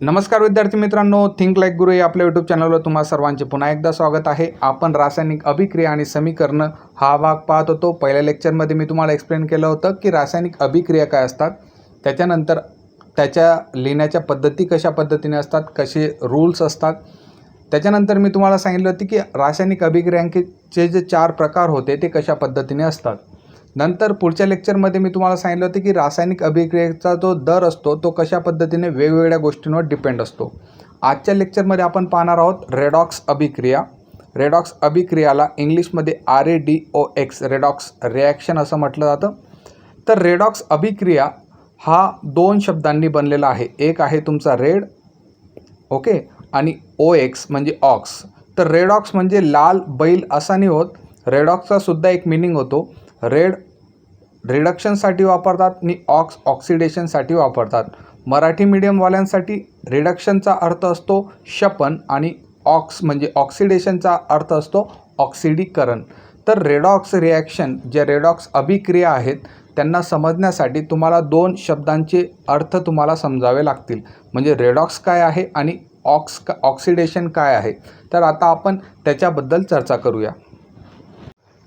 नमस्कार विद्यार्थी मित्रांनो, थिंक लाईक गुरु या आपल्या यूट्यूब चॅनलवर तुम्हा सर्वांचे पुन्हा एकदा स्वागत आहे. आपण रासायनिक अभिक्रिया आणि समीकरणं हा भाग पाहत होतो. पहिल्या लेक्चरमध्ये मी तुम्हाला एक्सप्लेन केलं होतं की रासायनिक अभिक्रिया काय असतात, त्याच्यानंतर त्याच्या लिहिण्याच्या पद्धती कशा पद्धतीने असतात, कसे रूल्स असतात. त्याच्यानंतर मी तुम्हाला सांगितलं होतं की रासायनिक अभिक्रियांचे जे 4 प्रकार होते ते कशा पद्धतीने असतात. नंतर पुढच्या लेक्चरमध्ये मी तुम्हाला सांगितलं होतं की रासायनिक अभिक्रियेचा जो दर असतो तो कशा पद्धतीने वेगवेगळ्या गोष्टींवर डिपेंड असतो. आजच्या लेक्चरमध्ये आपण पाहणार आहोत रेडॉक्स अभिक्रिया. रेडॉक्स अभिक्रियाला इंग्लिशमध्ये RADOX रेडॉक्स रिॲक्शन असं म्हटलं जातं. तर रेडॉक्स अभिक्रिया हा 2 शब्दांनी बनलेला आहे. एक आहे तुमचा रेड, ओके, आणि OX म्हणजे ऑक्स. तर रेडॉक्स म्हणजे लाल बैल असा नाही होत. रेडॉक्सचा सुद्धा एक मिनिंग होतो. रेड रिडक्शनसाठी वापरतात आणि ऑक्स ऑक्सिडेशनसाठी वापरतात. मराठी मीडियमवाल्यांसाठी रिडक्शनचा अर्थ असतो शपन आणि ऑक्स म्हणजे ऑक्सिडेशनचा अर्थ असतो ऑक्सिडीकरण. तर रेडॉक्स रिॲक्शन जे रेडॉक्स अभिक्रिया आहेत त्यांना समजण्यासाठी तुम्हाला 2 शब्दांचे अर्थ तुम्हाला समजावे लागतील. म्हणजे रेडॉक्स काय आहे आणि ऑक्सिडेशन काय आहे. तर आता आपण त्याच्याबद्दल चर्चा करूया.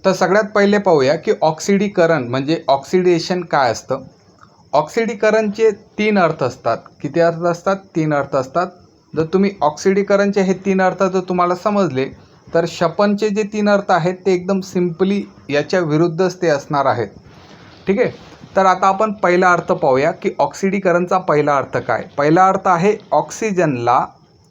तर सगळ्यात पहिले पाहूया की ऑक्सिडीकरण म्हणजे ऑक्सिडेशन काय असतं. ऑक्सिडीकरणचे 3 अर्थ असतात. किती अर्थ असतात? 3 अर्थ असतात. जर तुम्ही ऑक्सिडीकरणचे हे 3 अर्थ जर तुम्हाला समजले तर शपनचे जे 3 अर्थ आहेत ते एकदम सिम्पली याच्या विरुद्धच ते असणार आहेत. ठीक आहे. तर आता आपण पहिला अर्थ पाहूया की ऑक्सिडीकरणचा पहिला अर्थ काय. पहिला अर्थ आहे ऑक्सिजनला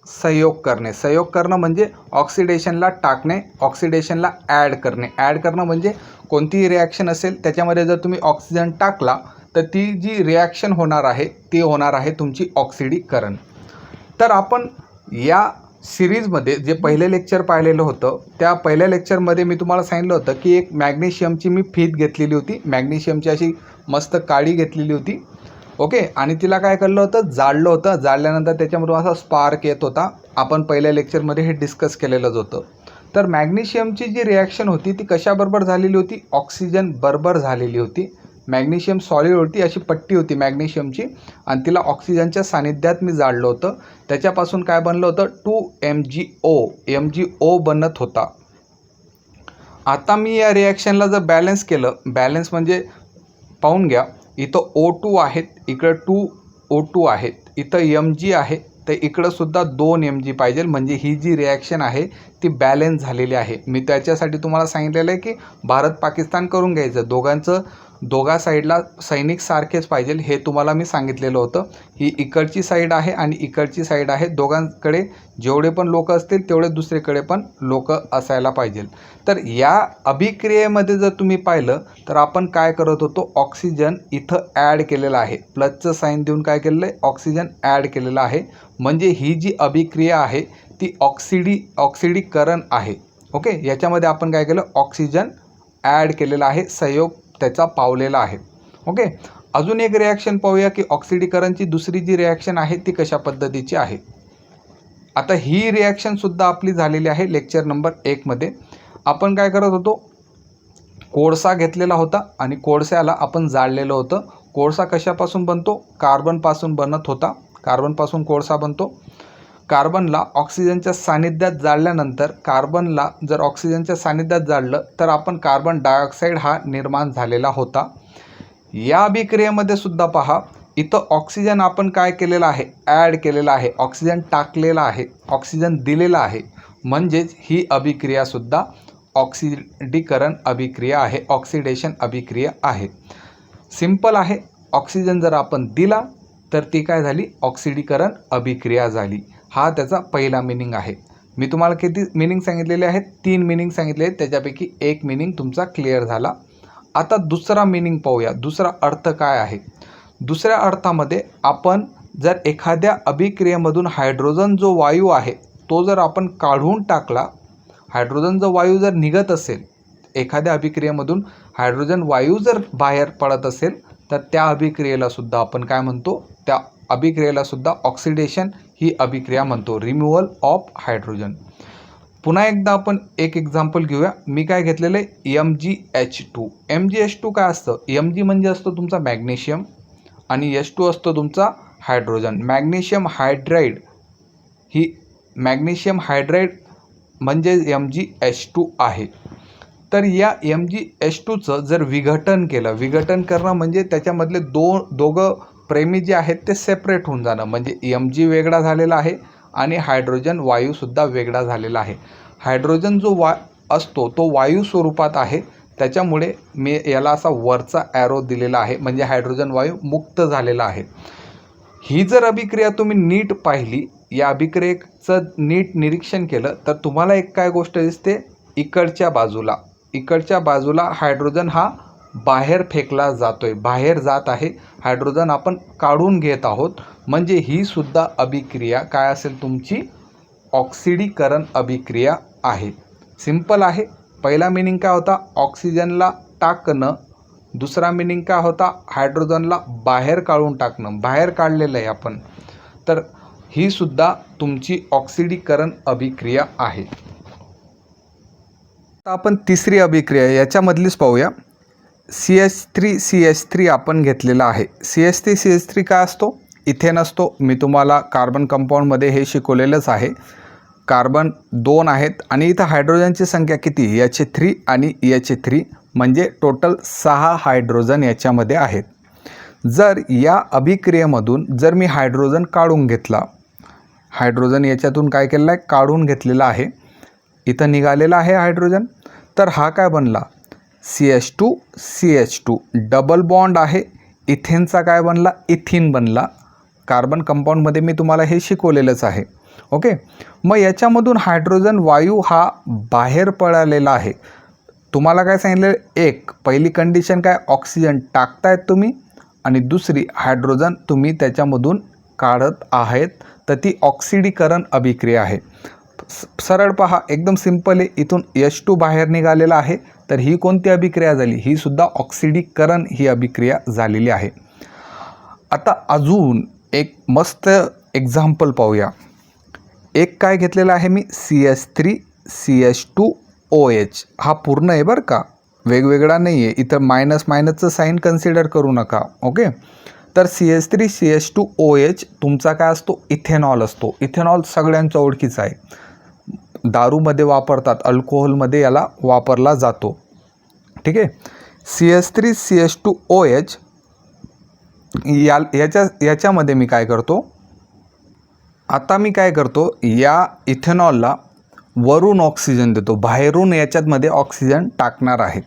संयोग करणे. संयोग करणं म्हणजे ऑक्सिडेशनला टाकणे, ऑक्सिडेशनला ॲड करणे. ॲड करणं म्हणजे कोणतीही रिॲक्शन असेल त्याच्यामध्ये जर तुम्ही ऑक्सिजन टाकला तर ती जी रिॲक्शन होणार आहे ती होणार आहे तुमची ऑक्सिडीकरण. तर आपण या सिरीजमध्ये जे पहिले लेक्चर पाहिलेलं होतं त्या पहिल्या लेक्चरमध्ये मी तुम्हाला सांगितलं होतं की एक मॅग्नेशियमची मी फीत घेतलेली होती. मॅग्नेशियमची अशी मस्त काडी घेतलेली होती, ओके, आणि तिला काय केलं होतं, जाळलं होतं. जाळल्यानंतर त्याच्यामधून असा स्पार्क येत होता. आपण पहिल्या लेक्चरमध्ये हे डिस्कस केलेलंच होतं. तर मॅग्नेशियमची जी रिॲक्शन होती ती कशाबरोबर झालेली होती, ऑक्सिजन बरोबर झालेली होती. मॅग्नेशियम सॉलिड होती, अशी पट्टी होती मॅग्नेशियमची आणि तिला ऑक्सिजनच्या सानिध्यात मी जाळलं होतं. त्याच्यापासून काय बनलं होतं, 2MgO बनत होता. आता मी या रिॲक्शनला जर बॅलन्स केलं, बॅलन्स म्हणजे पाहून घ्या, इथं O2 आहेत, इकडं 2O2 आहेत, इथं Mg आहे, तर इकडंसुद्धा 2 Mg पाहिजे. म्हणजे ही जी रिॲक्शन आहे ती बॅलन्स झालेली आहे. मी त्याच्यासाठी तुम्हाला सांगितलेलं आहे की भारत पाकिस्तान करून घ्यायचं. दोघा साईडला सैनिक सारखेच पाहिजे हे तुम्हाला मी सांगितलेलं होतं. ही इकडची साईड आहे आणि इकडची साईड आहे. दोघांकडे जेवढे पण लोक असतील तेवढे दुसरीकडे पण लोक असायला पाहिजे. तर या अभिक्रियेमध्ये जर तुम्ही पाहिलं तर आपण काय करत होतो, ऑक्सिजन इथं ॲड केलेलं आहे. प्लसचं साईन देऊन काय केलेलं आहे, ऑक्सिजन ॲड केलेलं आहे. म्हणजे ही जी अभिक्रिया आहे ती ऑक्सिडीकरण आहे. ओके, याच्यामध्ये आपण काय केलं, ऑक्सिजन ॲड केलेला आहे, संयोग त्याचा पावलेला आहे. ओके, अजून एक रिॲक्शन पाहूया की ऑक्सिडीकरणची दुसरी जी रिॲक्शन आहे ती कशा पद्धतीची आहे. आता ही रिॲक्शनसुद्धा आपली झालेली आहे लेक्चर नंबर 1मध्ये. आपण काय करत होतो, कोळसा घेतलेला होता आणि कोळशाला आपण जाळलेलं होतं. कोळसा कशापासून बनतो, कार्बनपासून बनत होता. कार्बनपासून कोळसा बनतो. कार्बनला ऑक्सिजनच्या सानिध्यात जाळल्यानंतर, कार्बनला जर ऑक्सिजनच्या सानिध्यात जाळलं तर आपण कार्बन डायऑक्साईड हा निर्माण झालेला होता. या अभिक्रियेमध्ये सुद्धा पहा, इथं ऑक्सिजन आपण काय केलेलं आहे, ॲड केलेला आहे, ऑक्सिजन टाकलेला आहे, ऑक्सिजन दिलेला आहे. म्हणजेच ही अभिक्रियासुद्धा ऑक्सिडीकरण अभिक्रिया आहे, ऑक्सिडेशन अभिक्रिया आहे. सिंपल आहे. ऑक्सिजन जर आपण दिला तर ती काय झाली, ऑक्सिडीकरण अभिक्रिया झाली. हा त्याचा पहिला मिनिंग आहे. मी तुम्हाला किती मिनिंग सांगितलेले आहेत, 3 मिनिंग सांगितले आहेत. त्याच्यापैकी एक मिनिंग तुमचा क्लिअर झाला. आता दुसरा मिनिंग पाहूया, दुसरा अर्थ काय आहे. दुसऱ्या अर्थामध्ये आपण जर एखाद्या अभिक्रियेमधून हायड्रोजन जो वायू आहे तो जर आपण काढून टाकला, हायड्रोजन जो वायू जर निघत असेल, एखाद्या अभिक्रियेमधून हायड्रोजन वायू जर बाहेर पडत असेल तर त्या अभिक्रियेला सुद्धा आपण काय म्हणतो, त्या अभिक्रियेला सुद्धा ऑक्सिडेशन ही अभिक्रिया म्हणतो, रिमूव्हल ऑफ हायड्रोजन. पुन्हा एकदा आपण एक एक्झाम्पल घेऊया. मी काय घेतलेलं आहे, MgH2. MgH2 काय असतं, Mg म्हणजे असतो तुमचा मॅग्नेशियम आणि H2 असतो तुमचा हायड्रोजन. मॅग्नेशियम हायड्राईड ही मॅग्नेशियम हायड्राईड म्हणजे MgH2 आहे. तर या MgH2चं जर विघटन केलं, विघटन करणं म्हणजे त्याच्यामधले दोघं प्रेमी जे आहेत ते सेपरेट होऊन जाणं, म्हणजे Mg वेगळा झालेला आहे आणि हायड्रोजन वायूसुद्धा वेगळा झालेला आहे. हायड्रोजन जो असतो तो वायू स्वरूपात आहे, त्याच्यामुळे मी याला असा वरचा ॲरो दिलेला आहे, म्हणजे हायड्रोजन वायू मुक्त झालेला आहे. ही जर अभिक्रिया तुम्ही नीट पाहिली, या अभिक्रियेचं नीट निरीक्षण केलं तर तुम्हाला एक काय गोष्ट दिसते, इकडच्या बाजूला हायड्रोजन हा बाहेर फेकला जातोय, बाहेर जात आहे. हायड्रोजन आपण काढून घेत आहोत, म्हणजे ही सुद्धा अभिक्रिया काय असेल तुमची, ऑक्सिडीकरण अभिक्रिया आहे. सिंपल आहे. पहिला मिनिंग काय होता, ऑक्सिजनला टाकणं. दुसरा मिनिंग काय होता, हायड्रोजनला बाहेर काढून टाकणं, बाहेर काढलेलं आहे आपण. तर ही सुद्धा तुमची ऑक्सिडीकरण अभिक्रिया आहे. आता आपण तिसरी अभिक्रिया याच्यामधलीच पाहूया. CH3CH3 आपण घेतलेला आहे. CH3CH3 काय असतो, इथेन असतो. मी तुम्हाला कार्बन कंपाऊंडमध्ये हे शिकवलेलंच आहे. कार्बन 2 आहेत आणि इथं हायड्रोजनची संख्या किती, H3 आणि H3, म्हणजे टोटल 6 हायड्रोजन याच्यामध्ये आहेत. जर या अभिक्रियेमधून जर मी हायड्रोजन काढून घेतला, हायड्रोजन याच्यातून काय केलेलं आहे, काढून घेतलेला आहे, इथं निघालेला आहे हायड्रोजन, तर हा काय बनला, CH2CH2 डबल बॉन्ड आहे. इथेनचा काय बनला, इथिन बनला. कार्बन कंपाऊंडमध्ये मी तुम्हाला हे शिकवलेलंच आहे. ओके. मग याच्यामधून हायड्रोजन वायू हा बाहेर पडलेला आहे. तुम्हाला काय सांगितलं, एक पहिली कंडिशन काय, ऑक्सिजन टाकतायत तुम्ही, आणि दुसरी हायड्रोजन तुम्ही त्याच्यामधून काढत आहेत, तर ती ऑक्सिडीकरण अभिक्रिया आहे. सरळ पहा, एकदम सिंपल आहे. इथून H2 बाहेर निघालेला आहे, तर ही कोणती अभिक्रिया झाली, ही सुद्धा ऑक्सिडीकरण ही अभिक्रिया झालेली आहे. आता अजून एक मस्त एक्झाम्पल पाहूया. एक काय घेतलेला आहे मी, CH3CH2OH. हा पूर्ण आहे बरं का, वेगवेगळा नाही आहे. इथं मायनसचं साईन कन्सिडर करू नका. ओके. तर CH3CH2OH तुमचा काय असतो, इथेनॉल असतो. इथेनॉल सगळ्यांचा ओळखीचा आहे, दारूमध्ये वापरतात, अल्कोहोलमध्ये याला वापरला जातो. ठीक आहे. CH3CH2OH याच्यामध्ये मी काय करतो, आता मी काय करतो, या इथेनॉलला वरून ऑक्सिजन देतो, बाहेरून याच्यामध्ये ऑक्सिजन टाकणार आहे.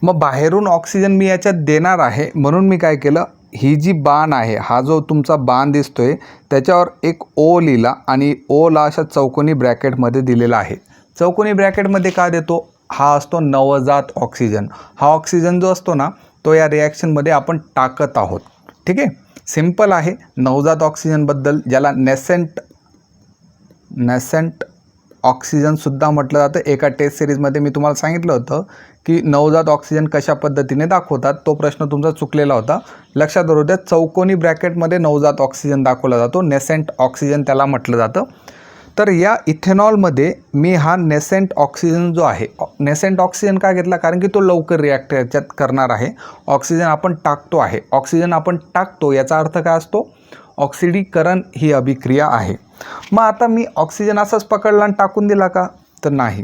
मग बाहेरून ऑक्सिजन मी याच्यात देणार आहे, म्हणून मी काय केलं, ही जी बाण आहे, हा जो तुमचा बाण दिसतोय, त्याच्यावर एक O लिहिला आणि ओला अशा चौकोनी ब्रॅकेटमध्ये दिलेला आहे. चौकोनी ब्रॅकेटमध्ये का देतो, हा असतो नवजात ऑक्सिजन. हा ऑक्सिजन जो असतो ना, तो या रिॲक्शनमध्ये आपण टाकत आहोत. ठीक आहे. सिंपल आहे. नवजात ऑक्सिजनबद्दल, ज्याला नॅसेंट ऑक्सिजनसुद्धा म्हटलं जातं. एका टेस्ट सिरीजमध्ये मी तुम्हाला सांगितलं होतं की नवजात ऑक्सिजन कशा पद्धतीने दाखवतात. तो प्रश्न तुमचा चुकलेला होता, लक्षात राहू द्या. चौकोनी ब्रॅकेटमध्ये नवजात ऑक्सिजन दाखवला जातो, नेसेंट ऑक्सिजन त्याला म्हटलं जातं. तर या इथेनॉलमध्ये मी हा नेसेंट ऑक्सिजन जो आहे, नेसेंट ऑक्सिजन का घेतला, कारण की तो लवकर रिॲक्ट याच्यात करणार आहे. ऑक्सिजन आपण टाकतो आहे, ऑक्सिजन आपण टाकतो याचा अर्थ काय असतो, ऑक्सिडीकरण ही अभिक्रिया आहे. मग आता मी ऑक्सिजन असाच पकडला आणि टाकून दिला का, तर नाही.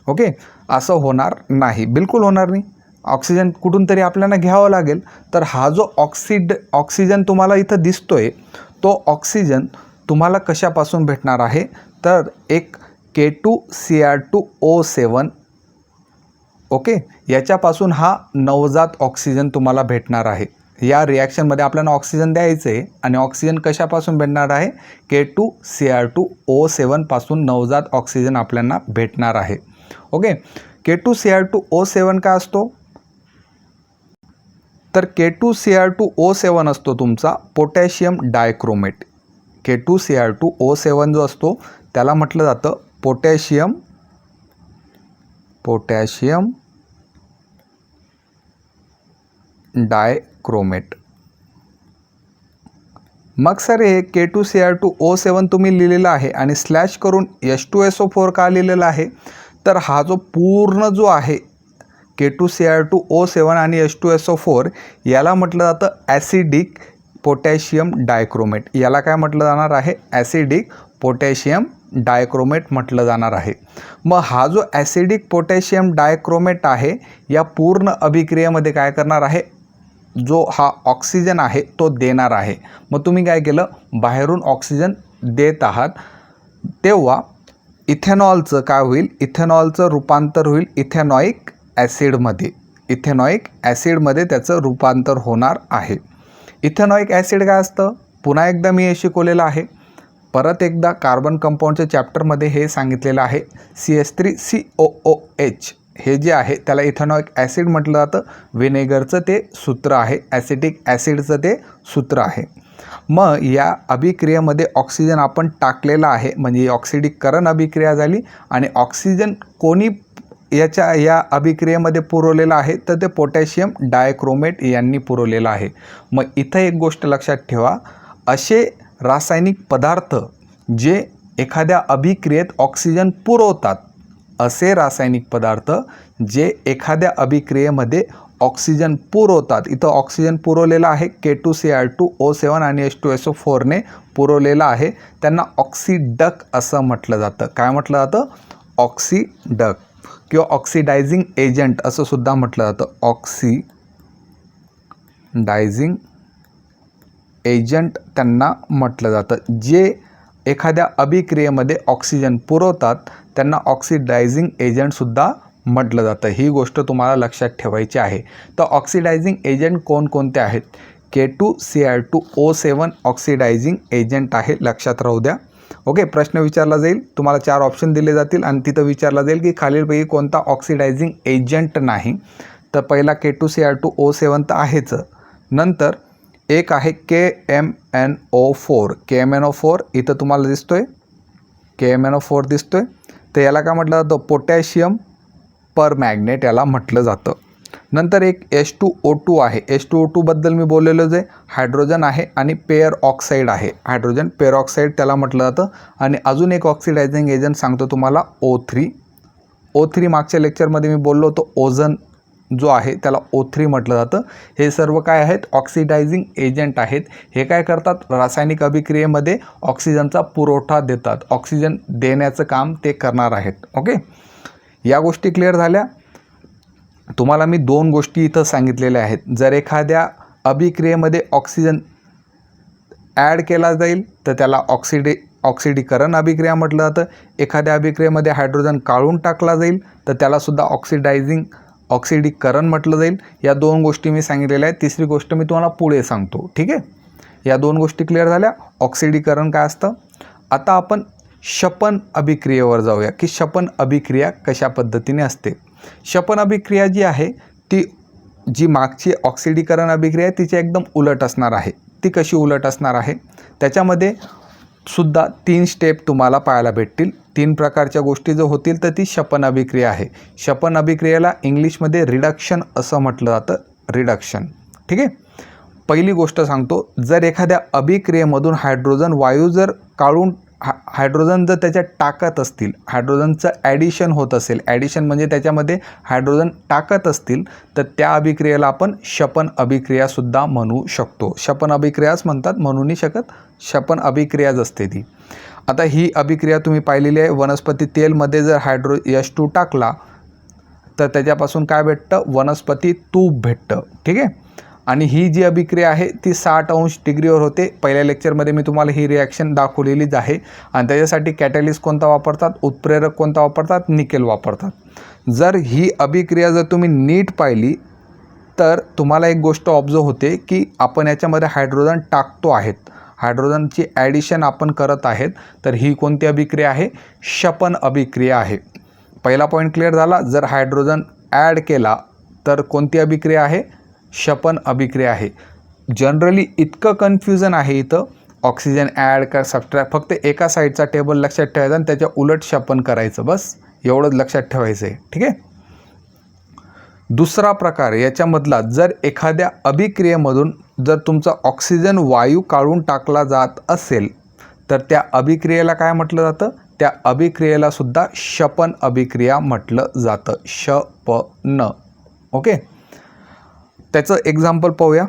ओके. असं होणार नाही, बिलकुल होणार नाही. ऑक्सिजन कुठून तरी आपल्याला घ्यावं लागेल. तर हा जो ऑक्सिजन तुम्हाला इथं दिसतोय, तो ऑक्सिजन तुम्हाला कशापासून भेटणार आहे, तर एक K2Cr2O7. ओके. याच्यापासून हा नवजात ऑक्सिजन तुम्हाला भेटणार आहे. या रिॲक्शनमध्ये आपल्याला ऑक्सिजन द्यायचं आहे आणि ऑक्सिजन कशापासून भेटणार आहे, K2Cr2O7 पासून नवजात ऑक्सिजन आपल्याला भेटणार आहे. ओके. K2Cr2O7 काय असतो, तर K2Cr2O7 असतो तुमचा पोटॅशियम डायक्रोमेट. K2Cr2O7 जो असतो त्याला म्हटलं जातं पोटॅशियम डायक्रोमेट. मग सर हे K2Cr2O7 तुम्ही लिहिलेलं आहे आणि स्लॅश करून H2SO4 का लिहिलेला आहे, तर हा जो पूर्ण जो आहे K2Cr2O7 आणि H2SO4 याला म्हटलं जातं ॲसिडिक पोटॅशियम डायक्रोमेट, याला काय म्हटलं जाणार आहे? ॲसिडिक पोटॅशियम डायक्रोमेट म्हटलं जाणार आहे. मग हा जो ॲसिडिक पोटॅशियम डायक्रोमेट आहे या पूर्ण अभिक्रियेमध्ये काय करणार आहे? जो हा ऑक्सिजन आहे तो देणार आहे. मग तुम्ही काय केलं? बाहेरून ऑक्सिजन देत आहात, तेव्हा इथेनॉलचं काय होईल? इथेनॉलचं रूपांतर होईल इथेनॉइक ॲसिडमध्ये. इथेनॉइक ॲसिडमध्ये त्याचं रूपांतर होणार आहे. इथेनॉइक ॲसिड काय असतं? पुन्हा एकदा मी हे शिकवलेलं आहे. परत एकदा कार्बन कंपाऊंडच्या चॅप्टरमध्ये हे सांगितलेलं आहे. CH3COOH हे जे आहे त्याला इथेनॉइक ॲसिड म्हटलं जातं. व्हिनेगरचं ते सूत्र आहे, ॲसिटिक ॲसिडचं ते सूत्र आहे. मग या अभिक्रियेमध्ये ऑक्सिजन आपण टाकलेला आहे, म्हणजे ऑक्सिडीकरण अभिक्रिया झाली आणि ऑक्सिजन कोणी या अभिक्रियेमध्ये पुरवलेला आहे? तर ते पोटॅशियम डायक्रोमेट यांनी पुरवलेलं आहे. मग इथं एक गोष्ट लक्षात ठेवा, असे रासायनिक पदार्थ जे एखाद्या अभिक्रियेत ऑक्सिजन पुरवतात, असे रासायनिक पदार्थ जे एखाद्या अभिक्रियेमध्ये ऑक्सिजन पुरवतात, इथं ऑक्सिजन पुरवलेला आहे K2Cr2O7 आणि H2SO4 ने पुरवलेला आहे, त्यांना ऑक्सिडक असं म्हटलं जातं. काय म्हटलं जातं? ऑक्सिडक किंवा ऑक्सिडायझिंग एजंट असं सुद्धा म्हटलं जातं. ऑक्सिडायझिंग एजंट त्यांना म्हटलं जातं. जे एखाद्या अभिक्रियेमध्ये ऑक्सिजन पुरवतात त्यांना ऑक्सिडायझिंग एजंटसुद्धा म्हटलं जातं. ही गोष्ट तुम्हाला लक्षात ठेवायची आहे. तर ऑक्सिडायझिंग एजंट कोणकोणते आहेत? K2Cr2O7 ऑक्सिडायझिंग एजंट आहे, लक्षात राहू द्या. ओके, प्रश्न विचारला जाईल, तुम्हाला 4 ऑप्शन दिले जातील आणि तिथं विचारला जाईल की खालीलपैकी कोणता ऑक्सिडायझिंग एजंट नाही. तर पहिला K2Cr2O7 तर आहेच. नंतर एक आहे KMNO4. KMNO4 इथं तुम्हाला दिसतोय, KMNO4 दिसतोय. तर याला काय म्हटलं जातं? पोटॅशियम परमॅग्नेट याला म्हटलं जातं. नंतर एक H2O2 आहे. H2O2 बद्दल मी बोललेलोच आहे. हायड्रोजन आहे आणि पेअर ऑक्साईड आहे. हायड्रोजन पेअर ऑक्साईड त्याला म्हटलं जातं. आणि अजून एक ऑक्सिडायझिंग एजंट सांगतो तुम्हाला, O3. O3 मागच्या लेक्चरमध्ये मी बोललो होतो, ओझन जो आहे त्याला O3 म्हटलं जातं. हे सर्व काय आहेत? ऑक्सिडायझिंग एजंट आहेत. हे काय करतात? रासायनिक अभिक्रियेमध्ये ऑक्सिजनचा पुरवठा देतात, ऑक्सिजन देण्याचं काम ते करणार आहेत. ओके, या गोष्टी क्लिअर झाल्या. तुम्हाला मी 2 गोष्टी इथं सांगितलेल्या आहेत. जर एखाद्या अभिक्रियेमध्ये ऑक्सिजन ॲड केला जाईल तर त्याला ऑक्सिडीकरण अभिक्रिया म्हटलं जातं. एखाद्या अभिक्रियेमध्ये हायड्रोजन काढून टाकला जाईल तर त्यालासुद्धा ऑक्सिडीकरण म्हटलं जाईल. या 2 गोष्टी मी सांगितलेल्या आहेत. तिसरी गोष्ट मी तुम्हाला पुढे सांगतो. ठीक आहे, या 2 गोष्टी क्लिअर झाल्या. ऑक्सिडीकरण काय असतं? आता आपण शपन अभिक्रियेवर जाऊया की शपन अभिक्रिया कशा पद्धतीने असते. शपन अभिक्रिया जी आहे ती जी मागची ऑक्सिडीकरण अभिक्रिया आहे तिच्या एकदम उलट असणार आहे. ती कशी उलट असणार आहे? त्याच्यामध्ये सुद्धा 3 स्टेप तुम्हाला पाहायला भेटतील. 3 प्रकारच्या गोष्टी जर होतील तर ती शपन अभिक्रिया आहे. शपन अभिक्रियेला इंग्लिशमध्ये रिडक्शन असं म्हटलं जातं. रिडक्शन. ठीक आहे, पहिली गोष्ट सांगतो, जर एखाद्या अभिक्रियेमधून हायड्रोजन वायू जर काढून हायड्रोजन जर त्याच्यात टाकत असतील, हायड्रोजनचं ॲडिशन होत असेल, ॲडिशन म्हणजे त्याच्यामध्ये हायड्रोजन टाकत असतील, तर त्या अभिक्रियेला आपण शपन अभिक्रियासुद्धा म्हणू शकतो. शपन अभिक्रियाच म्हणतात, म्हणू नाही शकत, शपन अभिक्रियाच असते ती. आता ही अभिक्रिया तुम्ही पाहिलेली आहे. वनस्पती तेलमध्ये जर H2 टाकला तर त्याच्यापासून काय भेटतं? वनस्पती तूप भेटतं. ठीक आहे, आणि ही जी अभिक्रिया आहे ती 60° होते. पहिल्या लेक्चरमध्ये मी तुम्हाला ही रिॲक्शन दाखवलेलीच आहे. आणि त्याच्यासाठी कॅटॅलिस्ट कोणता वापरतात? उत्प्रेरक कोणता वापरतात? निकेल वापरतात. जर ही अभिक्रिया जर तुम्ही नीट पाहिली तर तुम्हाला एक गोष्ट ऑब्झर्व होते की आपण याच्यामध्ये हायड्रोजन टाकतो आहेत, हायड्रोजनची ॲडिशन आपण करत आहेत. तर ही कोणती अभिक्रिया आहे? शपन अभिक्रिया आहे. पहिला पॉईंट क्लिअर झाला. जर हायड्रोजन ॲड केला तर कोणती अभिक्रिया आहे? शपन अभिक्रिया आहे. जनरली इतकं कन्फ्युजन आहे इथं, ऑक्सिजन ॲड का सबट्रॅक्ट, फक्त एका साईडचा टेबल लक्षात ठेवायचा आणि त्याच्या उलट शपन करायचं, बस एवढंच लक्षात ठेवायचं आहे. ठीक आहे. दुसरा प्रकार याच्यामधला, जर एखाद्या अभिक्रियेमधून जर तुमचा ऑक्सिजन वायू काढून टाकला जात असेल तर त्या अभिक्रियेला काय म्हटलं जातं? त्या अभिक्रियेला सुद्धा शपन अभिक्रिया म्हटलं जातं. शपन. ओके, त्याचं एक्झाम्पल पाहूया.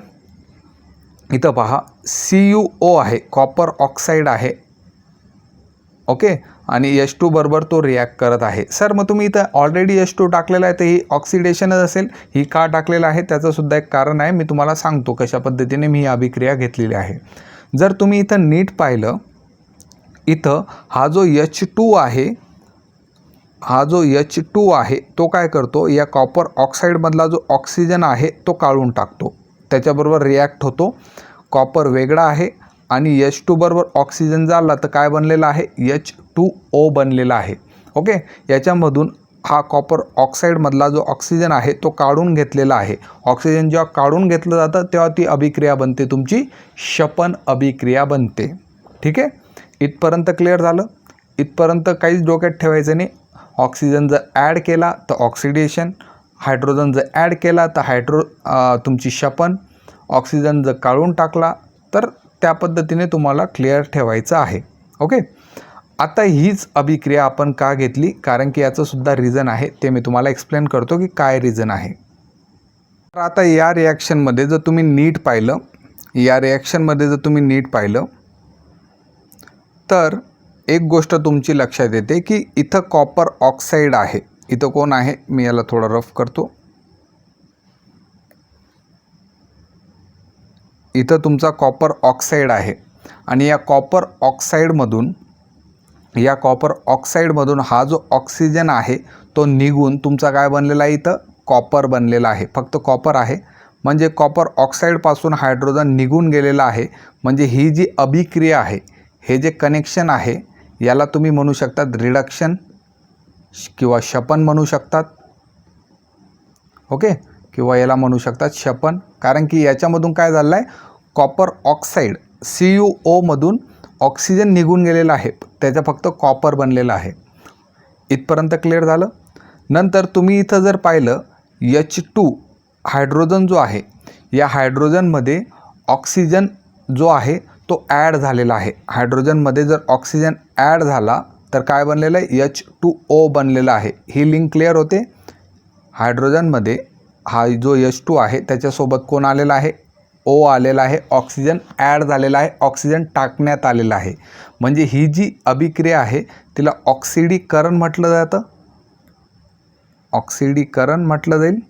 इथं पहा CuO आहे, कॉपर ऑक्साईड आहे. ओके, आणि H2 बरोबर तो रिॲक्ट करत आहे. सर मग तुम्ही इथं ऑलरेडी H2 टाकलेला आहे, तर ही ऑक्सिडेशनच असेल. ही का टाकलेलं आहे त्याचंसुद्धा एक कारण आहे, मी तुम्हाला सांगतो कशा पद्धतीने मी ही अभिक्रिया घेतलेली आहे. जर तुम्ही इथं नीट पाहिलं, इथं हा जो H2 आहे, हा जो H2 आहे तो काय करतो, या कॉपर ऑक्साईडमधला जो ऑक्सिजन आहे तो काढून टाकतो, त्याच्याबरोबर रिॲक्ट होतो. कॉपर वेगळा आहे आणि H2 बरोबर ऑक्सिजन झाला तर काय बनलेलं आहे, H2O बनलेला आहे. ओके, याच्यामधून हा कॉपर ऑक्साईडमधला जो ऑक्सिजन आहे तो काढून घेतलेला आहे. ऑक्सिजन जेव्हा काढून घेतलं जातं तेव्हा ती अभिक्रिया बनते, तुमची शपन अभिक्रिया बनते. ठीक आहे, इथपर्यंत क्लिअर झालं. इथपर्यंत काहीच डोक्यात ठेवायचं नाही. ऑक्सिजन जर ॲड केला तर ऑक्सिडेशन, हायड्रोजन जर ॲड केला तर तुमची शपन, ऑक्सिजन जर काढून टाकला तर त्या पद्धतीने तुम्हाला क्लिअर ठेवायचं आहे. ओके, आता हीच अभिक्रिया आपण का घेतली, कारण की याचंसुद्धा रिझन आहे, ते मी तुम्हाला एक्सप्लेन करतो की काय रिझन आहे. तर आता या रिॲक्शनमध्ये जर तुम्ही नीट पाहिलं, तर एक गोष्ट तुमची लक्षात येते की इथं कॉपर ऑक्साईड आहे. इथं कोण आहे, मी याला थोडं रफ करतो. इथं तुमचा कॉपर ऑक्साईड आहे आणि या कॉपर ऑक्साईडमधून हा जो ऑक्सिजन आहे तो निघून तुमचा काय बनलेला आहे, इथं कॉपर बनलेला आहे. फक्त कॉपर आहे, म्हणजे कॉपर ऑक्साईडपासून हायड्रोजन निघून गेलेला आहे. म्हणजे ही जी अभिक्रिया आहे, हे जे कनेक्शन आहे, याला तुम्ही म्हणू शकतात रिडक्शन किंवा शपन म्हणू शकतात. ओके, किंवा याला म्हणू शकतात शपन, कारण की याच्यामधून काय झालं आहे, कॉपर ऑक्साईड CuO मधून ऑक्सिजन निघून गेलेला आहे, त्याचा फक्त कॉपर बनलेला आहे. इथपर्यंत क्लिअर झालं. नंतर तुम्ही इथं जर पाहिलं, H2 हायड्रोजन जो आहे, या हायड्रोजनमध्ये ऑक्सिजन जो आहे तो ॲड झालेला आहे. हायड्रोजनमध्ये जर ऑक्सिजन ॲड झाला तर काय बनलेलं आहे, H2O बनलेला आहे. ही लिंक क्लिअर होते. हायड्रोजनमध्ये हा जो H2 आहे त्याच्यासोबत कोण आलेला आहे, O आलेला आहे. ऑक्सिजन ॲड झालेला आहे, ऑक्सिजन टाकण्यात आलेला आहे. म्हणजे ही जी अभिक्रिया आहे तिला ऑक्सिडीकरण म्हटलं जातं. ऑक्सिडीकरण म्हटलं जाईल.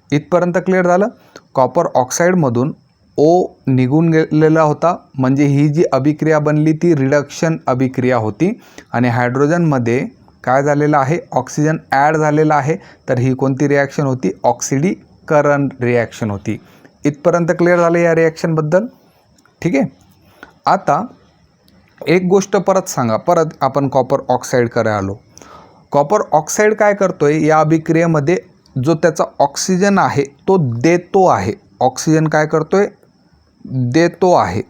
इथपर्यंत क्लिअर झालं. कॉपर ऑक्साईडमधून O निघून गेलेला होता, म्हणजे ही जी अभिक्रिया बनली ती रिडक्शन अभिक्रिया होती. आणि हायड्रोजनमध्ये काय झालेलं आहे, ऑक्सिजन ॲड झालेला आहे, तर ही कोणती रिॲक्शन होती, ऑक्सिडीकरण रिॲक्शन होती. इथपर्यंत क्लिअर झालं या रिॲक्शनबद्दल. ठीक आहे, आता एक गोष्ट परत आपण कॉपर ऑक्साईडकडे आलो. कॉपर ऑक्साईड काय करतोय, या अभिक्रियेमध्ये जो त्याचा ऑक्सिजन आहे तो देतो आहे. ऑक्सिजन काय करतोय, देतो आहे.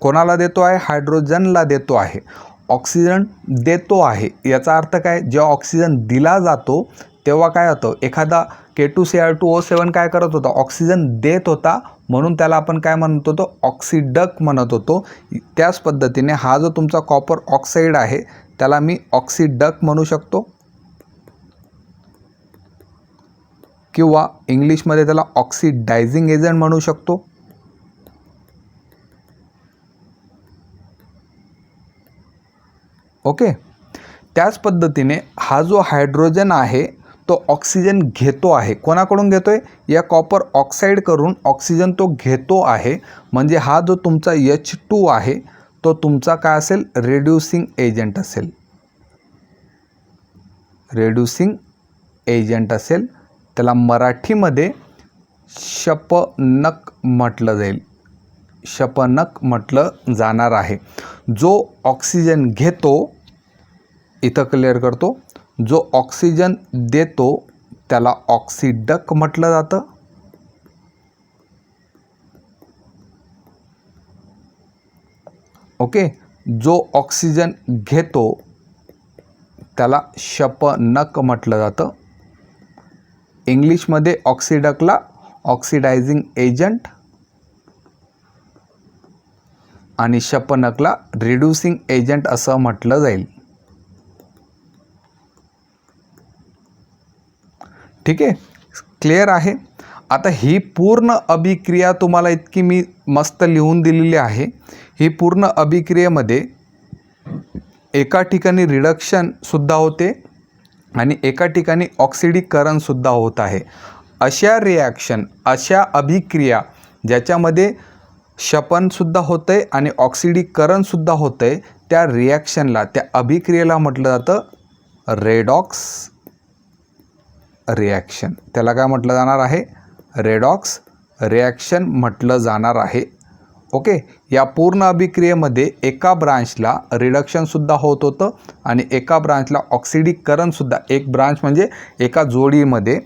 कोणाला देतो आहे, हायड्रोजनला देतो आहे. ऑक्सिजन देतो आहे याचा अर्थ काय, जेव्हा ऑक्सिजन दिला जातो तेव्हा काय होतं, एखादा K2Cr2O7 काय करत होता, ऑक्सिजन देत होता, म्हणून त्याला आपण काय म्हणत होतो, ऑक्सिडक म्हणत होतो. त्याच पद्धतीने हा जो तुमचा कॉपर ऑक्साईड आहे त्याला मी ऑक्सिडक म्हणू शकतो, किंवा इंग्लिशमध्ये त्याला ऑक्सिडायझिंग एजंट म्हणू शकतो. ओके, त्याच पद्धतीने हा जो हायड्रोजन आहे तो ऑक्सिजन घेतो आहे. कोणाकडून घेतोय, या कॉपर ऑक्साईडकडून ऑक्सिजन तो घेतो आहे. म्हणजे हा जो तुमचा H2 आहे तो तुमचा काय असेल, रिड्यूसिंग एजंट असेल. रिड्यूसिंग एजंट असेल, त्याला मराठीमध्ये शपनक म्हटलं जाईल. शपनक म्हटलं जाणार आहे. जो ऑक्सिजन घेतो, इथं क्लिअर करतो, जो ऑक्सिजन देतो त्याला ऑक्सिडक म्हटलं जातं. ओके, जो ऑक्सिजन घेतो त्याला शपनक म्हटलं जातं. इंग्लिशमध्ये ऑक्सिडकला ऑक्सिडायझिंग एजंट आणि शपनकला रिड्यूसिंग एजंट असं म्हटलं जाईल. ठीक आहे, क्लिअर आहे. आता ही पूर्ण अभिक्रिया तुम्हाला इतकी मी मस्त लिहून दिलेली आहे. ही पूर्ण अभिक्रियेमध्ये एका ठिकाणी रिडक्शनसुद्धा होते आणि एका ठिकाणी ऑक्सिडीकरणसुद्धा होत आहे. अशा रिॲक्शन, अशा अभिक्रिया ज्याच्यामध्ये शपनसुद्धा होतं आहे आणि ऑक्सिडीकरणसुद्धा होतं आहे, त्या रिॲक्शनला, त्या अभिक्रियेला म्हटलं जातं रेडॉक्स रिॲक्शन. त्याला काय म्हटलं जाणार आहे? रेडॉक्स रिॲक्शन म्हटलं जाणार आहे. ओके. या पूर्ण अभिक्रियेमध्ये एका ब्रांचला रिडक्शनसुद्धा होत होतं आणि एका ब्रांचला ऑक्सिडीकरणसुद्धा. एक ब्रांच म्हणजे एका जोडीमध्ये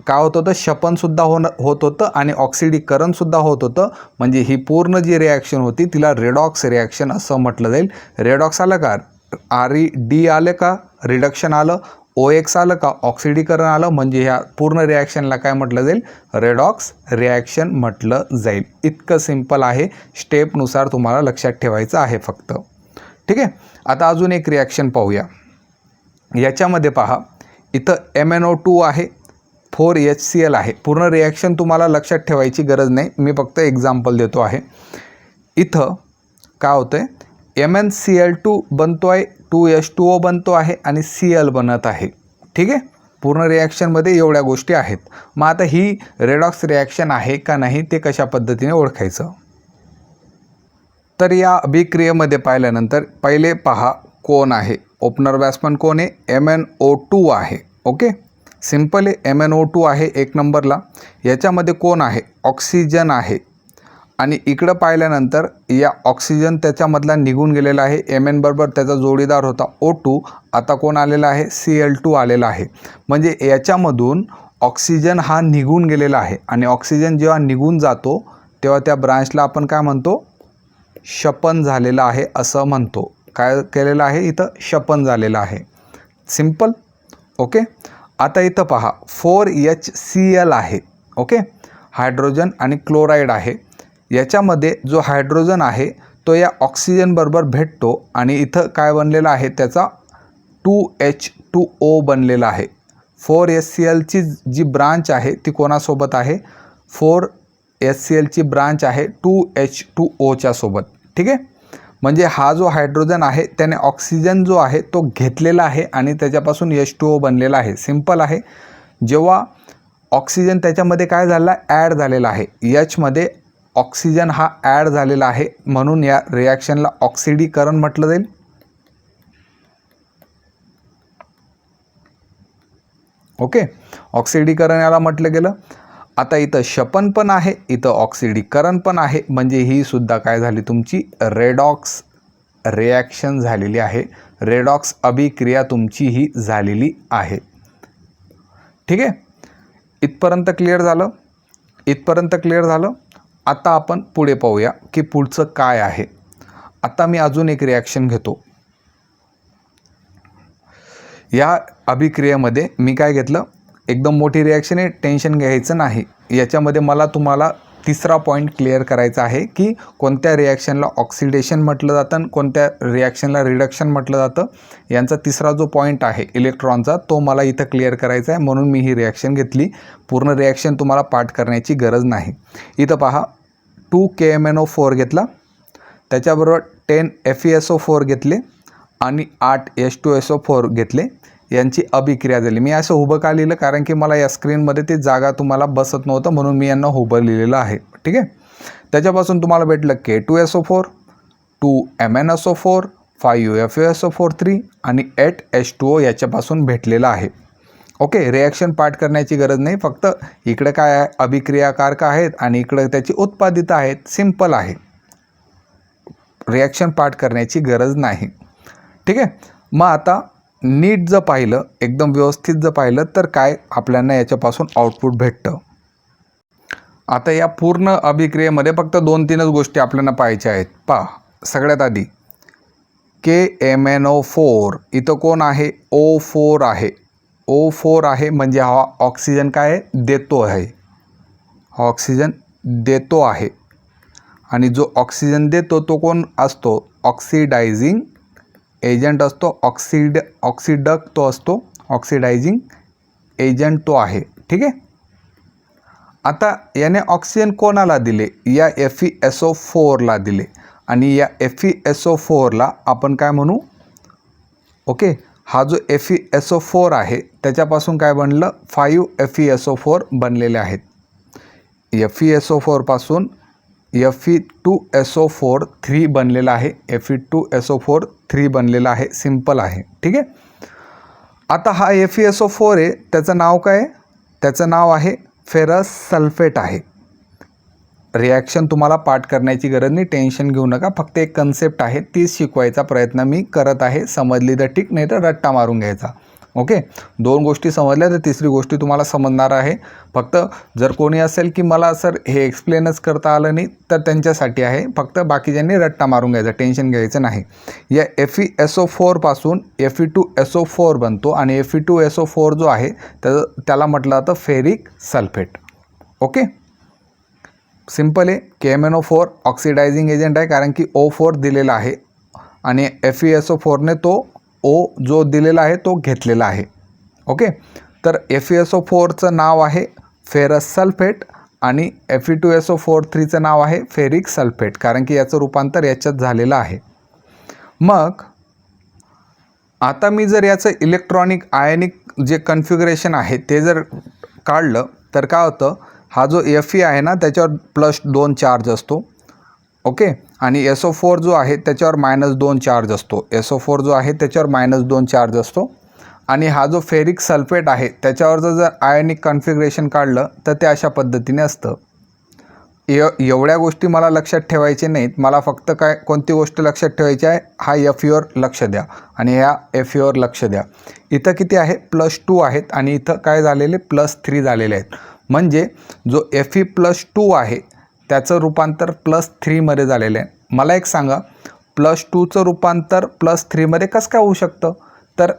काय होत होतं? शपनसुद्धा होत होतं आणि ऑक्सिडीकरणसुद्धा होत होतं. म्हणजे ही पूर्ण जी रिॲक्शन होती तिला रेडॉक्स रिॲक्शन असं म्हटलं जाईल. रेडॉक्स आलं का? RED आलं का? रिडक्शन आलं. OX आलं का? ऑक्सिडीकरण आलं. म्हणजे ह्या पूर्ण रिॲक्शनला काय म्हटलं जाईल? रेडॉक्स रिॲक्शन म्हटलं जाईल. इतकं सिंपल आहे. स्टेपनुसार तुम्हाला लक्षात ठेवायचं आहे फक्त. ठीक आहे. आता अजून एक रिॲक्शन पाहूया. याच्यामध्ये पहा, इथं MnO2 आहे, 4HCl आहे. पूर्ण रिॲक्शन तुम्हाला लक्षात ठेवायची गरज नाही, मी फक्त एक्झाम्पल देतो आहे. इथं काय होतं आहे? MnCl2 बनतो आहे, 2H2O बनतो आहे आणि Cl बनत आहे. ठीक आहे. पूर्ण रिॲक्शनमध्ये एवढ्या गोष्टी आहेत. मग आता ही रेडॉक्स रिॲक्शन आहे का नाही ते कशा पद्धतीने ओळखायचं? तर या अभिक्रियेमध्ये पाहिल्यानंतर पहिले पहा कोण आहे. ओपनर बॅट्समन कोण आहे? MnO2 आहे. ओके. सिंपल आहे. MnO2 आहे एक नंबरला. याच्यामध्ये कोण आहे? ऑक्सिजन आहे. आणि इकडं पाहिल्यानंतर या ऑक्सिजन त्याच्यामधला निघून गेलेला आहे. Mn बरोबर त्याचा जोडीदार होता O2. आता कोण आलेला आहे? Cl2 आलेला आहे. म्हणजे याच्यामधून ऑक्सिजन हा निघून गेलेला आहे आणि ऑक्सिजन जेव्हा निघून जातो तेव्हा त्या ब्रांचला आपण काय म्हणतो? शपन झालेलं आहे असं म्हणतो. काय केलेलं आहे? इथं शपन झालेलं आहे. सिंपल. ओके. आता इथं पहा 4HCl आहे. ओके. हायड्रोजन आणि क्लोराईड आहे. याच्यामध्ये जो हायड्रोजन आहे तो या ऑक्सिजन बरोबर भेटतो आणि इथं काय बनलेला आहे? त्याचा 2H2O बनलेला आहे. 4HClची जी ब्रांच आहे ती कोणासोबत आहे? 4HClची ब्रांच आहे 2H2Oच्या सोबत. ठीक आहे. म्हणजे हा जो हायड्रोजन आहे त्याने ऑक्सिजन जो आहे तो घेतलेला आहे आणि त्याच्यापासून H2O बनलेला आहे. सिंपल आहे. जेव्हा ऑक्सिजन त्याच्यामध्ये काय झाला? ॲड झालेला आहे. Hमध्ये ऑक्सिजन हा ॲड झालेला आहे म्हणून या रिॲक्शनला ऑक्सिडीकरण म्हटलं जाईल. ओके. ऑक्सिडीकरण याला म्हटलं गेलं. आता इथं शपन पण आहे, इथं ऑक्सिडीकरण पण आहे. म्हणजे ही सुद्धा काय झाली? तुमची रेडॉक्स रिॲक्शन झालेली आहे. रेडॉक्स अभिक्रिया तुमची ही झालेली आहे. ठीक आहे. इथपर्यंत क्लिअर झालं? इथपर्यंत क्लिअर झालं. आता आपण पुढे पाहूया की पुढचं काय आहे. आता मी अजून एक रिॲक्शन घेतो. या अभिक्रियेमध्ये मी काय घेतलं? एकदम मोठी रिॲक्शन आहे, टेन्शन घ्यायचं नाही. याच्यामध्ये मला तुम्हाला तिसरा पॉईंट क्लिअर करायचा आहे की कोणत्या रिॲक्शनला ऑक्सिडेशन म्हटलं जातं आणि कोणत्या रिॲक्शनला रिडक्शन म्हटलं जातं. यांचा तिसरा जो पॉईंट आहे इलेक्ट्रॉनचा तो मला इथं क्लिअर करायचा आहे म्हणून मी ही रिॲक्शन घेतली. पूर्ण रिॲक्शन तुम्हाला पाठ करण्याची गरज नाही. इथं पहा 2KMnO4 घेतला, त्याच्याबरोबर 10 FeSO4 घेतले आणि 8 H2SO4 घेतले. यांची अभिक्रिया झाली. मी असं उभं का लिहिलं? कारण की मला या स्क्रीनमध्ये ती जागा तुम्हाला बसत नव्हतं म्हणून मी यांना उभं लिहिलेलं आहे. ठीक आहे. त्याच्यापासून तुम्हाला भेटलं K2SO4, 2MnSO4, 5FeSO4 आणि 8H2O याच्यापासून भेटलेलं आहे. ओके. रिॲक्शन पाठ करण्याची गरज नाही. फक्त इकडे काय आहे? अभिक्रियाकारक आहेत आणि इकडे त्याची उत्पादित आहेत. सिंपल आहे. रिॲक्शन पाठ करण्याची गरज नाही. ठीक आहे. मग आता नीट जर पाहिलं, एकदम व्यवस्थित जर पाहिलं तर काय आपल्याला याच्यापासून आउटपुट भेटतं. आता या पूर्ण अभिक्रियेमध्ये फक्त 2-3च गोष्टी आपल्याला पाहायच्या आहेत. पहा, सगळ्यात आधी KMnO4 इथं कोण आहे? O4 आहे. O4 आहे म्हणजे हा ऑक्सिजन काय देतो आहे? हा ऑक्सिजन देतो आहे आणि जो ऑक्सिजन देतो तो कोण असतो? ऑक्सिडायझिंग एजंट असतो. ऑक्सिडक तो असतो. ऑक्सिडायझिंग एजंट तो आहे. ठीक आहे. आता याने ऑक्सिजन कोणाला दिले? या FeSO4ला दिले आणि या FeSO4ला आपण काय म्हणू? ओके, हा जो FeSO4 आहे त्याच्यापासून काय बनलं? 5 FeSO4 बनलेले आहेत. FeSO4 पासून Fe2SO4 3 बनलेला आहे. Fe2SO4 3 बनलेला आहे. सिंपल आहे. ठीक आहे. आता हा FeSO4 आहे, त्याचं नाव काय आहे? त्याचं नाव आहे फेरस सल्फेट आहे. रिॲक्शन तुम्हाला पाठ करण्याची गरज नाही, टेन्शन घेऊ नका. फक्त एक कन्सेप्ट आहे, तीच शिकवायचा प्रयत्न मी करत आहे. समजली तर ठीक, नाही तर रट्टा मारून घ्यायचा. ओके, 2 गोष्टी समजल्या तर तिसरी गोष्टी तुम्हाला समजणार आहे. फक्त जर कोणी असेल की मला सर हे एक्सप्लेनच करता आलं नाही, तर त्यांच्यासाठी आहे. फक्त बाकीच्यांनी रट्टा मारून घ्यायचा, टेन्शन घ्यायचं नाही. या FeSO4 पासून Fe2SO4 बनतो आणि Fe2SO4 जो आहे त्याला म्हटलं जातं फेरिक सल्फेट. ओके, सिंपल आहे. KMnO4 ऑक्सिडायझिंग एजंट आहे, कारण की O4 दिलेला आहे आणि FeSO4ने तो O जो दिलेला आहे तो घेतलेला आहे. ओके, तर FeSO4चं नाव आहे फेरस सल्फेट आणि Fe2SO4 नाव आहे फेरिक सल्फेट, कारण की याचं रूपांतर याच्यात झालेलं आहे. मग आता मी जर याचं इलेक्ट्रॉनिक आयनिक जे कन्फिगरेशन आहे ते जर काढलं तर काय होतं? हा जो Fe आहे ना त्याच्यावर +2 चार्ज असतो. ओके, आणि SO4 जो आहे त्याच्यावर -2 चार्ज असतो. SO4 जो आहे त्याच्यावर -2 चार्ज असतो. आणि हा जो फेरिक सल्फेट आहे त्याच्यावरचं जर आयनिक कन्फिगरेशन काढलं तर ते अशा पद्धतीने असतं. एवढ्या गोष्टी मला लक्षात ठेवायचे नाहीत. मला फक्त काय कोणती गोष्ट लक्षात ठेवायची आहे? हा Feवर लक्ष द्या आणि ह्या Feवर लक्ष द्या. इथं किती आहे? +2 आहेत आणि इथं काय झालेले? +3 झालेले आहेत. म्हणजे जो Fe+2 आहे त्याचं रूपांतर +3 मध्ये झालेलं आहे. मला एक सांगा, +2चं रूपांतर +3 कसं काय होऊ शकतं? तर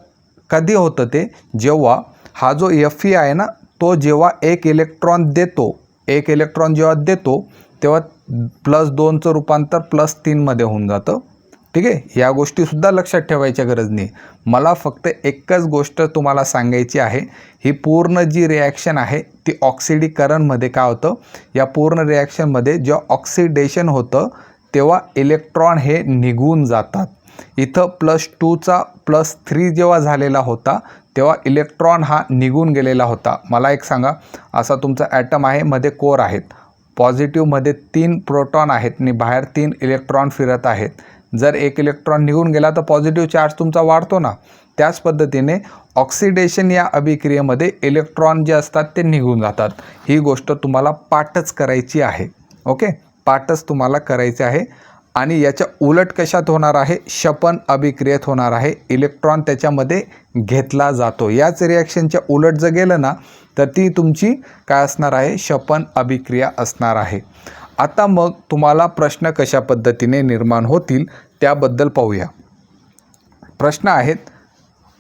कधी होतं ते? जेव्हा हा जो Fe आहे ना तो जेव्हा एक इलेक्ट्रॉन जेव्हा देतो तेव्हा +2चं रूपांतर +3 मध्ये होऊन जातं. ठीक आहे, या गोष्टीसुद्धा लक्षात ठेवायच्या गरज नाही. मला फक्त एकच गोष्ट तुम्हाला सांगायची आहे. ही पूर्ण जी रिॲक्शन आहे ती ऑक्सिडीकरणमध्ये काय होतं? या पूर्ण रिॲक्शनमध्ये जेव्हा ऑक्सिडेशन होतं तेव्हा इलेक्ट्रॉन हे निघून जातात. इथं +2चा +3 जेव्हा झालेला होता तेव्हा इलेक्ट्रॉन हा निघून गेलेला होता. मला एक सांगा, असा तुमचा ॲटम आहे, मध्ये कोर आहेत, पॉझिटिव्हमध्ये 3 प्रोटॉन आहेत आणि बाहेर 3 इलेक्ट्रॉन फिरत आहेत. जर एक इलेक्ट्रॉन निघून गेला तर पॉझिटिव्ह चार्ज तुमचा वाढतो ना. त्याच पद्धतीने ऑक्सिडेशन या अभिक्रियेमध्ये इलेक्ट्रॉन जे असतात ते निघून जातात. ही गोष्ट तुम्हाला पाठच करायची आहे. ओके, पाठच तुम्हाला करायचे आहे. आणि याच्या उलट कशात होणार आहे? क्षपन अभिक्रियेत होणार आहे. इलेक्ट्रॉन त्याच्यामध्ये घेतला जातो. याच रिॲक्शनच्या उलट जर गेलं ना तर ती तुमची काय असणार आहे? क्षपन अभिक्रिया असणार आहे. आता मग तुम्हाला प्रश्न कशा पद्धतीने निर्माण होतील त्याबद्दल पाहूया. प्रश्न आहेत,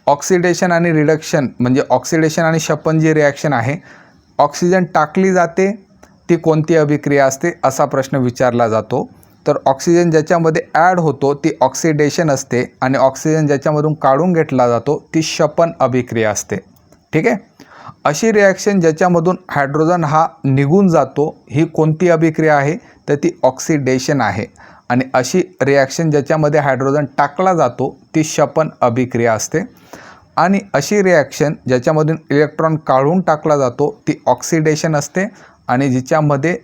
ऑक्सिडेशन आणि रिडक्शन म्हणजे ऑक्सिडेशन आणि क्षपन जी रिॲक्शन आहे, ऑक्सिजन टाकली जाते ती कोणती अभिक्रिया असते असा प्रश्न विचारला जातो. तर ऑक्सिजन ज्याच्यामध्ये ॲड होतो ती ऑक्सिडेशन असते आणि ऑक्सिजन ज्याच्यामधून काढून घेतला जातो ती क्षपन अभिक्रिया असते. ठीक आहे, अशी रिॲक्शन ज्याच्यामधून हायड्रोजन हा निघून जातो ही कोणती अभिक्रिया आहे? तर ती ऑक्सिडेशन आहे. आणि अशी रिॲक्शन ज्याच्यामध्ये हायड्रोजन टाकला जातो ती क्षपन अभिक्रिया असते. आणि अशी रिॲक्शन ज्याच्यामधून इलेक्ट्रॉन काढून टाकला जातो ती ऑक्सिडेशन असते. आणि जिच्यामध्ये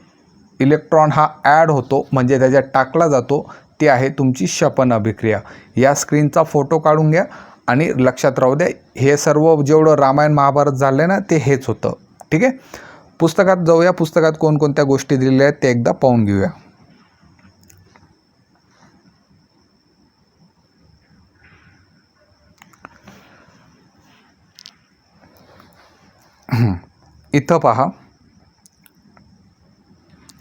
इलेक्ट्रॉन हा ॲड होतो म्हणजे त्याच्यात टाकला जातो ती आहे तुमची क्षपन अभिक्रिया. या स्क्रीनचा फोटो काढून घ्या आणि लक्षात राहू द्या, हे सर्व जेवढं रामायण महाभारत झालं ना ते हेच होतं. ठीक आहे, पुस्तकात जाऊया. पुस्तकात कोणकोणत्या गोष्टी दिलेल्या आहेत ते एकदा पाहून घेऊया. इथं पहा,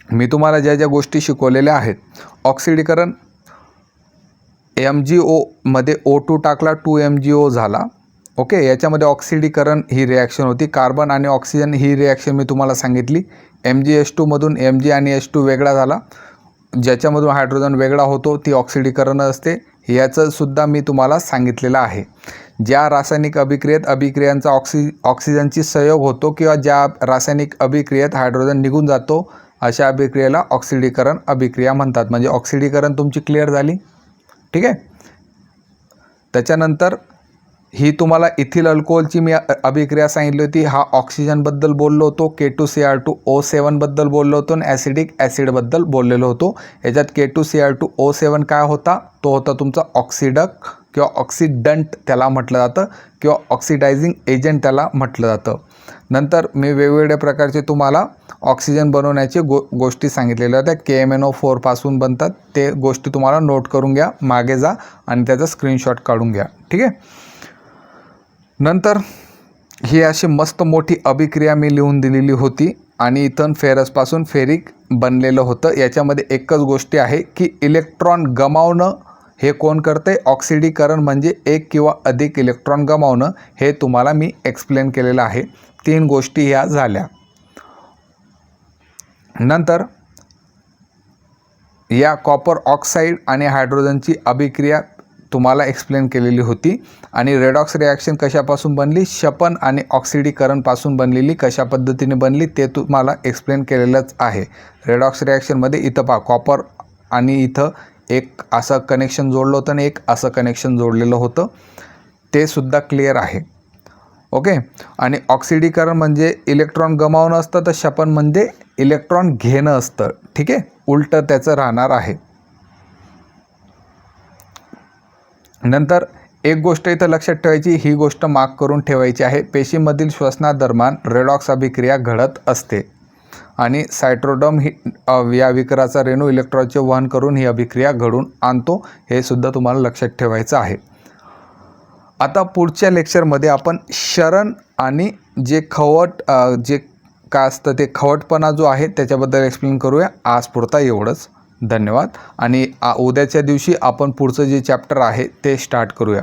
मी तुम्हाला ज्या ज्या गोष्टी शिकवलेल्या आहेत. ऑक्सिडीकरण, MgO मध्ये O2 टाकला 2MgO झाला. ओके, याच्यामध्ये ऑक्सिडीकरण ही रिॲक्शन होती. कार्बन आणि ऑक्सिजन ही रिॲक्शन मी तुम्हाला सांगितली. MgH2 मधून Mg आणि H2 वेगळा झाला, ज्याच्यामधून हायड्रोजन वेगळा होतो ती ऑक्सिडीकरण असते. याचं सुद्धा मी तुम्हाला सांगितलेलं आहे. ज्या रासायनिक अभिक्रियेत अभिक्रियांचा ऑक्सिजनची संयोग होतो किंवा ज्या रासायनिक अभिक्रियेत हायड्रोजन निघून जातो अशा अभिक्रियेला ऑक्सिडीकरण अभिक्रिया म्हणतात. म्हणजे ऑक्सिडीकरण तुमची क्लिअर झाली. ठीक आहे. त्याच्यानंतर ही तुम्हाला इथिल अल्कोहोलची मी अभिक्रिया सांगितली होती. हा ऑक्सिजनबद्दल बोललो होतो, K2Cr2O7 बद्दल बोललो होतो आणि ॲसिडिक ॲसिडबद्दल बोललेलो होतो. याच्यात K2Cr2O7 काय होता, तो होता तुमचा ऑक्सिडक किंवा ऑक्सिडंट त्याला म्हटलं जातं किंवा ऑक्सिडायझिंग एजंट त्याला म्हटलं जातं. नंतर मी वेगवेगळ्या प्रकारचे तुम्हाला ऑक्सिजन बनवण्याचे गोष्टी सांगितलेल्या होत्या. KMnO4 पासून बनतात. ते गोष्टी तुम्हाला नोट करून घ्या, मागे जा आणि त्याचा स्क्रीनशॉट काढून घ्या. ठीक आहे. नंतर ही अशी मस्त मोठी अभिक्रिया मी लिहून दिलेली होती आणि इथन फेरसपासून फेरिक बनलेलं होतं. याच्यामध्ये एकच गोष्टी आहे की इलेक्ट्रॉन गमावणं हे कोण करते, ऑक्सिडीकरण म्हणजे एक किंवा अधिक इलेक्ट्रॉन गमावणं. हे तुम्हाला मी एक्सप्लेन केलेलं आहे. 3 गोष्टी ह्या झाल्या. नंतर या कॉपर ऑक्साईड आणि हायड्रोजनची अभिक्रिया तुम्हाला एक्सप्लेन केलेली होती. आणि रेडॉक्स रिॲक्शन कशापासून बनली, शपन आणि ऑक्सिडीकरणपासून बनलेली. कशा पद्धतीने बनली ते तुम्हाला एक्सप्लेन केलेलंच आहे. रेडॉक्स रिॲक्शनमध्ये इथं पहा कॉपर आणि इथं एक असं कनेक्शन जोडलं होतं आणि एक असं कनेक्शन जोडलेलं होतं, ते सुद्धा क्लिअर आहे. ओके. आणि ऑक्सिडीकरण म्हणजे इलेक्ट्रॉन गमावणं असतं, तर शपन म्हणजे इलेक्ट्रॉन घेणं असतं. ठीक आहे. उलटं त्याचं राहणार आहे. नंतर एक गोष्ट इथं लक्षात ठेवायची, ही गोष्ट मार्क करून ठेवायची आहे. पेशीमधील श्वसनादरम्यान रेडॉक्स अभिक्रिया घडत असते आणि सायट्रोडम ही या विकराचा रेणू इलेक्ट्रॉनचे वहन करून ही अभिक्रिया घडून आणतो. हे सुद्धा तुम्हाला लक्षात ठेवायचं आहे. आता पुढच्या लेक्चरमध्ये आपण शरण आणि जे जे काय असतं ते खवटपणा जो आहे त्याच्याबद्दल एक्सप्लेन करूया. आज पुरता एवढंच. धन्यवाद. आणि उद्याच्या दिवशी आपण पुढचं जे चॅप्टर आहे ते स्टार्ट करूया.